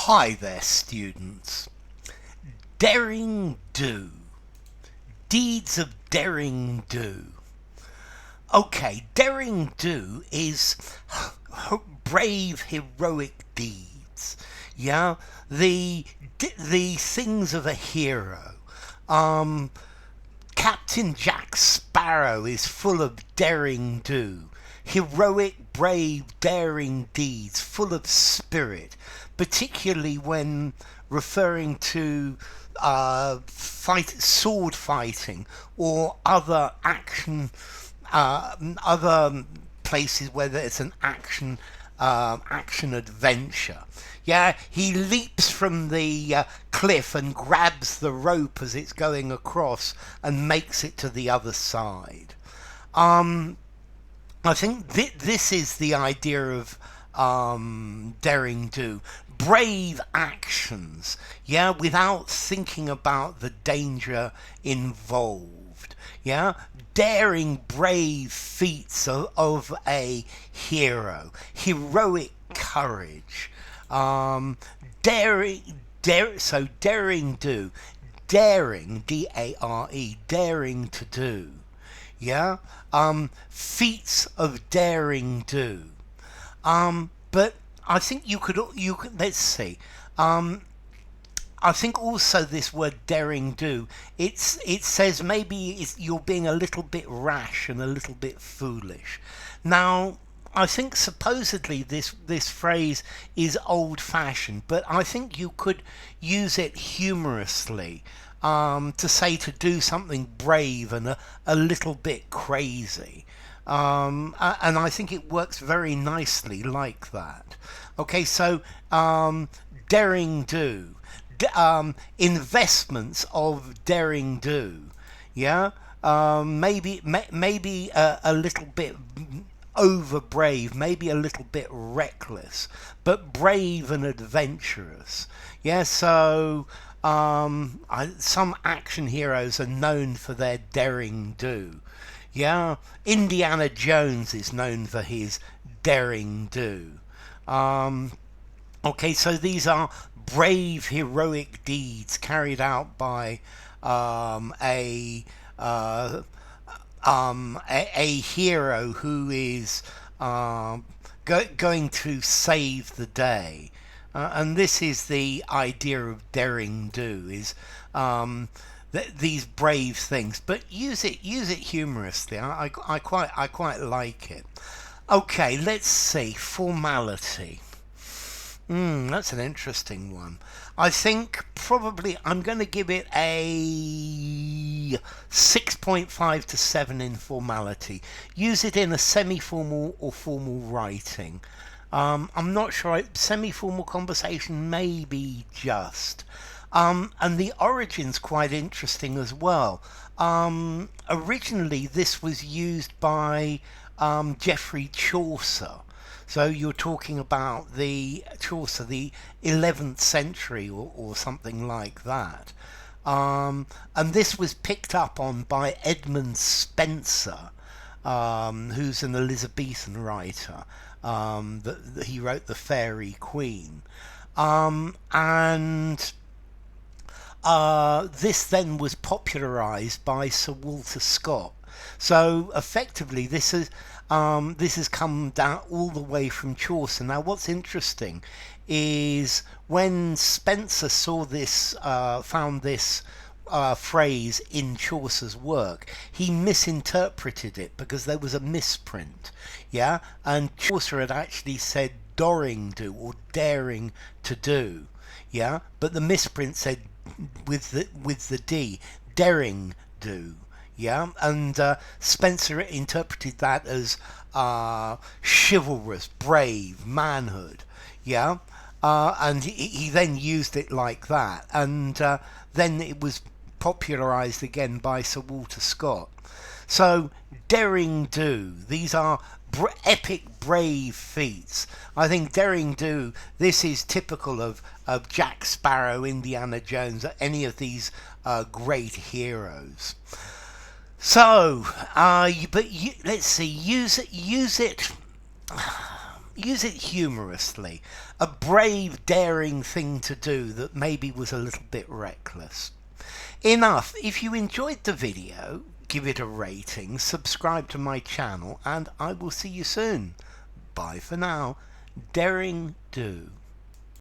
Hi there, students. Daring do. Deeds of daring do. Okay, daring do is brave, heroic deeds. Yeah, the things of a hero. Captain Jack Sparrow is full of daring do. Heroic, brave, daring deeds, full of spirit, particularly when referring to sword fighting or other other places where there's an action adventure. Yeah, he leaps from the cliff and grabs the rope as it's going across and makes it to the other side. I think this is the idea of daring do. Brave actions, yeah, without thinking about the danger involved. Yeah, daring, brave feats of a hero, heroic courage, daring do, daring, D-A-R-E, daring to do. Yeah, feats of daring do. But I think you could let's see. I think also this word daring do, it says maybe you're being a little bit rash and a little bit foolish. Now, I think supposedly this phrase is old fashioned, but I think you could use it humorously, to say to do something brave and a little bit crazy. And I think it works very nicely like that. Okay, so daring do. Investments of daring do. Yeah, maybe a little bit over brave, maybe a little bit reckless, but brave and adventurous. Yeah, so some action heroes are known for their daring do. Yeah, Indiana Jones is known for his daring do. Okay, so these are brave, heroic deeds carried out by a hero who is going to save the day. And this is the idea of daring do, is these brave things, but use it humorously. I quite like it. Okay, let's see, formality. That's an interesting one. I think probably I'm going to give it a 6.5 to 7 in formality. Use it in a semi-formal or formal writing. I'm not sure. Semi-formal conversation maybe just. And the origin's quite interesting as well. Originally, this was used by Geoffrey Chaucer. So you're talking about the Chaucer, the 11th century or something like that. And this was picked up on by Edmund Spenser, who's an Elizabethan writer. He wrote The Faerie Queene. And this then was popularised by Sir Walter Scott. So effectively, this has come down all the way from Chaucer. Now, what's interesting is when Spencer saw this, found this phrase in Chaucer's work, he misinterpreted it because there was a misprint. Yeah, and Chaucer had actually said "doring do" or "daring to do." Yeah, but the misprint said with the D, "daring do." Yeah, and Spencer interpreted that as chivalrous, brave, manhood. Yeah, and he then used it like that, and then it was popularised again by Sir Walter Scott. So daring do, these are epic, brave feats. I think daring do, this is typical of Jack Sparrow, Indiana Jones, any of these great heroes. So, let's see. Use it. use it humorously. A brave, daring thing to do that maybe was a little bit reckless. Enough. If you enjoyed the video, give it a rating, subscribe to my channel, and I will see you soon. Bye for now. Daring do.